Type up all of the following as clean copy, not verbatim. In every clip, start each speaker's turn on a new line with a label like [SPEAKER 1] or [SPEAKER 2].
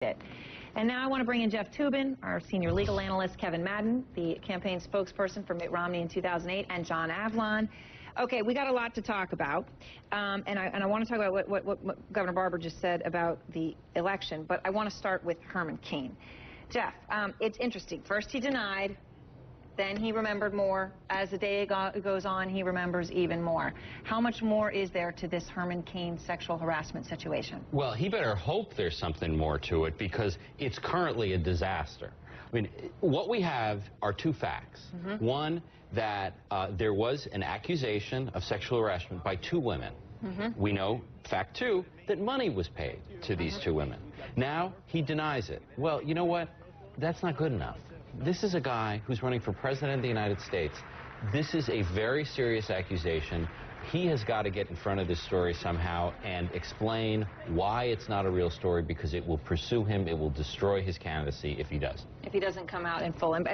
[SPEAKER 1] it. And now I want to bring in Jeff Toobin, our senior legal analyst, Kevin Madden, the campaign spokesperson for Mitt Romney in 2008, and John Avlon. Okay, we got a lot to talk about, and I want to talk about what Governor Barbour just said about the election, but I want to start with Herman Cain. Jeff, it's interesting. First he denied, then he remembered more. As the day goes on, he remembers even more. How much more is there to this Herman Cain sexual harassment situation?
[SPEAKER 2] Well, he better hope there's something more to it, because it's currently a disaster. I mean, what we have are two facts. One, that there was an accusation of sexual harassment by two women. We know, fact two, that money was paid to these two women. Now he denies it. Well, you know what? That's not good enough. This is a guy who's running for president of the United States. This is a very serious accusation. He has got to get in front of this story somehow and explain why it's not a real story, because it will pursue him, it will destroy his candidacy if he does.
[SPEAKER 1] If he doesn't come out in full. And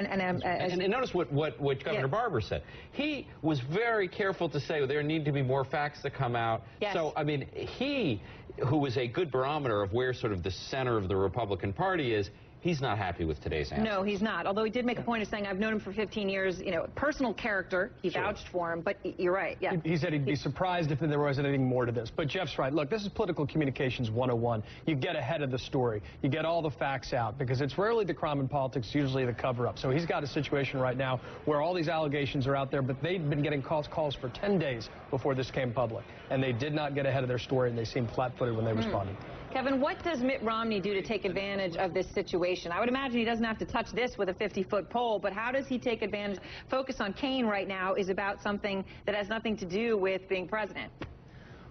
[SPEAKER 2] notice what Governor Barbour said. He was very careful to say there need to be more facts to come out.
[SPEAKER 1] Yes.
[SPEAKER 2] So, I mean, he, who was a good barometer of where sort of the center of the Republican Party is, he's not happy with today's answer.
[SPEAKER 1] No, he's not. Although he did make a point of saying, I've known him for 15 years, you know, personal character. He vouched for him, but you're right, yeah.
[SPEAKER 3] He said he'd be surprised if there wasn't anything more to this. But Jeff's right. Look, this is political communications 101. You get ahead of the story. You get all the facts out, because it's rarely the crime in politics, usually the cover-up. So he's got a situation right now where all these allegations are out there, but they've been getting calls for 10 days before this came public. And they did not get ahead of their story, and they seemed flat-footed when they responded.
[SPEAKER 1] Kevin, what does Mitt Romney do to take advantage of this situation? I would imagine he doesn't have to touch this with a 50-foot pole, but how does he take advantage? Focus on Cain right now is about something that has nothing to do with being president.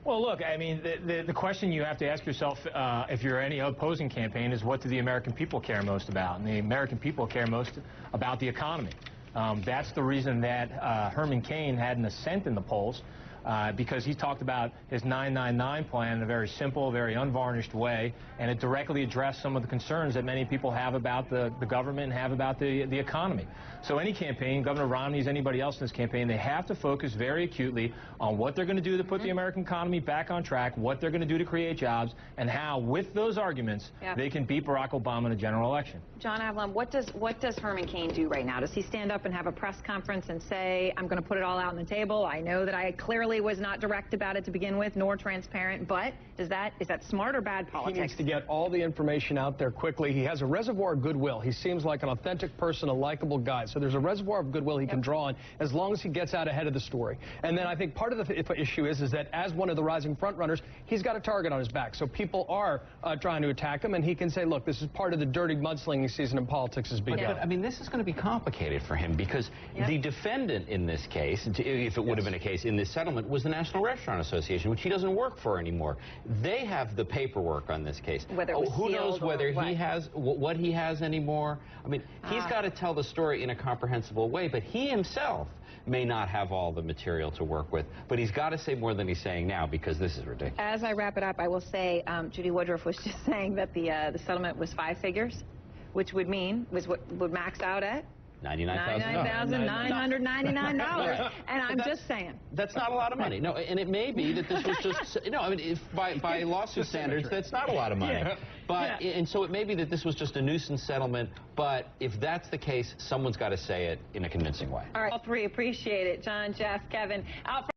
[SPEAKER 4] Well, look, I mean, the question you have to ask yourself if you're any opposing campaign is, what do the American people care most about? And the American people care most about the economy. That's the reason that Herman Cain had an ascent in the polls. Because he talked about his 999 plan in a very simple, very unvarnished way, and it directly addressed some of the concerns that many people have about the government and have about the economy. So any campaign, Governor Romney's, anybody else in this campaign, they have to focus very acutely on what they're going to do to put the American economy back on track, what they're going to do to create jobs, and how, with those arguments, they can beat Barack Obama in a general election.
[SPEAKER 1] John Avlon, what does Herman Cain do right now? Does he stand up and have a press conference and say, I'm going to put it all out on the table? I know that I clearly was not direct about it to begin with, nor transparent, but is that smart or bad politics?
[SPEAKER 3] He needs to get all the information out there quickly. He has a reservoir of goodwill. He seems like an authentic person, a likable guy. So there's a reservoir of goodwill he can draw on as long as he gets out ahead of the story. And then I think part of the issue is that as one of the rising frontrunners, he's got a target on his back. So people are trying to attack him, and he can say, look, this is part of the dirty mudslinging season in politics has begun.
[SPEAKER 2] But I mean, this is going to be complicated for him, because the defendant in this case, if it would have been a case in this settlement, was the National Restaurant Association, which he doesn't work for anymore. They have the paperwork on this case.
[SPEAKER 1] Whether it was
[SPEAKER 2] who knows whether he has what he has anymore? I mean, he's got to tell the story in a comprehensible way, but he himself may not have all the material to work with, but he's got to say more than he's saying now, because this is ridiculous.
[SPEAKER 1] As I wrap it up, I will say Judy Woodruff was just saying that the settlement was 5 figures, which would mean what would max out at $99,999. And I'm just saying.
[SPEAKER 2] That's not a lot of money. No, and it may be that this was just, no, I mean, if by lawsuit standards, that's not a lot of money. But, and so it may be that this was just a nuisance settlement, but if that's the case, someone's got to say it in a convincing way.
[SPEAKER 1] All right, all three appreciate it. John, Jeff, Kevin. Out